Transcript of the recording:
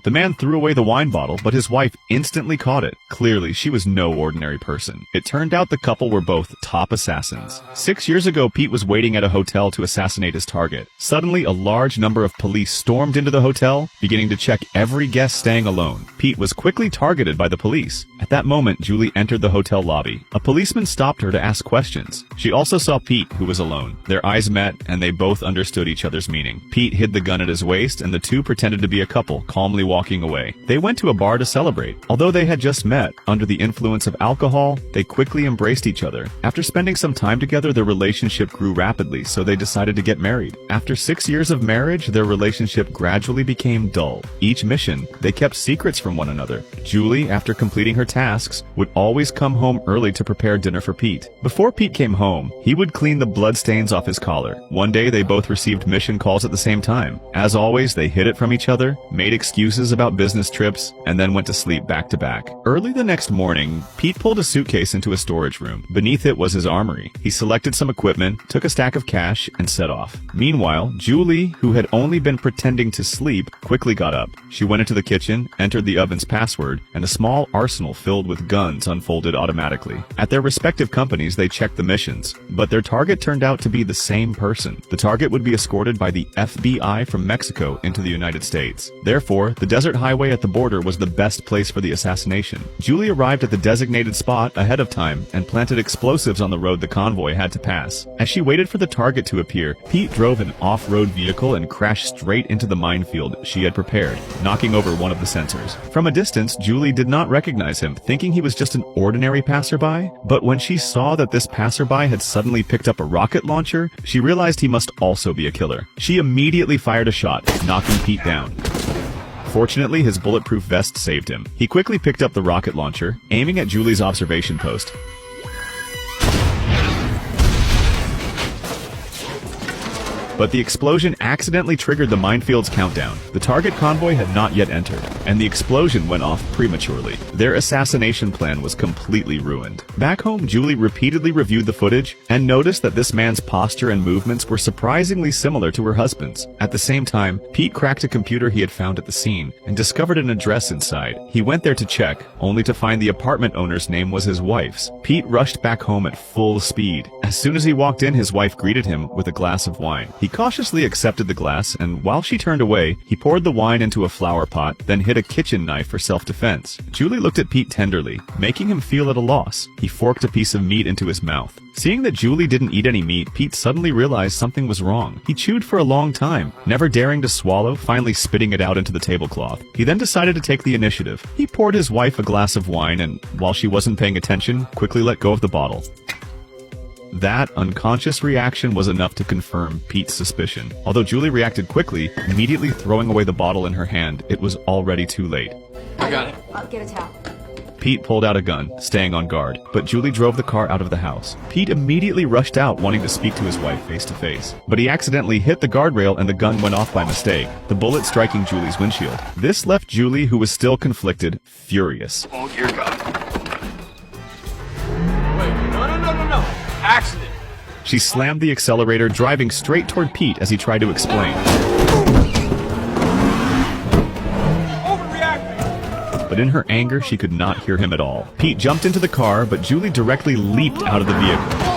The man threw away the wine bottle, but his wife instantly caught it. Clearly, she was no ordinary person. It turned out the couple were both top assassins. 6 years ago, Pete was waiting at a hotel to assassinate his target. Suddenly, a large number of police stormed into the hotel, beginning to check every guest staying alone. Pete was quickly targeted by the police. At that moment, Julie entered the hotel lobby. A policeman stopped her to ask questions. She also saw Pete, who was alone. Their eyes met, and they both understood each other's meaning. Pete hid the gun at his waist, and the two pretended to be a couple, calmly walking away. They went to a bar to celebrate. Although they had just met, under the influence of alcohol, they quickly embraced each other. After spending some time together, their relationship grew rapidly, so they decided to get married. After 6 years of marriage, their relationship gradually became dull. Each mission, they kept secrets from one another. Julie, after completing her tasks, would always come home early to prepare dinner for Pete. Before Pete came home, he would clean the bloodstains off his collar. One day, they both received mission calls at the same time. As always, they hid it from each other, made excuses about business trips, and then went to sleep back to back. Early the next morning, Pete pulled a suitcase into a storage room. Beneath it was his armory. He selected some equipment, took a stack of cash, and set off. Meanwhile, Julie, who had only been pretending to sleep, quickly got up. She went into the kitchen, entered the oven's password, and a small arsenal filled with guns unfolded automatically. At their respective companies, they checked the missions, but their target turned out to be the same person. The target would be escorted by the FBI from Mexico into the United States. Therefore, the desert highway at the border was the best place for the assassination. Julie arrived at the designated spot ahead of time and planted explosives on the road the convoy had to pass. As she waited for the target to appear, Pete drove an off-road vehicle and crashed straight into the minefield she had prepared, knocking over one of the sensors. From a distance, Julie did not recognize him, thinking he was just an ordinary passerby. But when she saw that this passerby had suddenly picked up a rocket launcher, she realized he must also be a killer. She immediately fired a shot, knocking Pete down. Fortunately, his bulletproof vest saved him. He quickly picked up the rocket launcher, aiming at Julie's observation post. But the explosion accidentally triggered the minefield's countdown. The target convoy had not yet entered, and the explosion went off prematurely. Their assassination plan was completely ruined. Back home, Julie repeatedly reviewed the footage and noticed that this man's posture and movements were surprisingly similar to her husband's. At the same time, Pete cracked a computer he had found at the scene and discovered an address inside. He went there to check, only to find the apartment owner's name was his wife's. Pete rushed back home at full speed. As soon as he walked in, his wife greeted him with a glass of wine. He cautiously accepted the glass, and while she turned away, he poured the wine into a flower pot, then hid a kitchen knife for self-defense. Julie looked at Pete tenderly, making him feel at a loss. He forked a piece of meat into his mouth. Seeing that Julie didn't eat any meat, Pete suddenly realized something was wrong. He chewed for a long time, never daring to swallow, finally spitting it out into the tablecloth. He then decided to take the initiative. He poured his wife a glass of wine, and while she wasn't paying attention, quickly let go of the bottle. That unconscious reaction was enough to confirm Pete's suspicion. Although Julie reacted quickly, immediately throwing away the bottle in her hand, it was already too late. I got it. I'll get a towel. Pete pulled out a gun, staying on guard, but Julie drove the car out of the house. Pete immediately rushed out, wanting to speak to his wife face to face. But he accidentally hit the guardrail and the gun went off by mistake, the bullet striking Julie's windshield. This left Julie, who was still conflicted, furious. Oh, dear God. Wait, no. Accident. She slammed the accelerator, driving straight toward Pete as he tried to explain. But in her anger, she could not hear him at all. Pete jumped into the car, but Julie directly leaped out of the vehicle.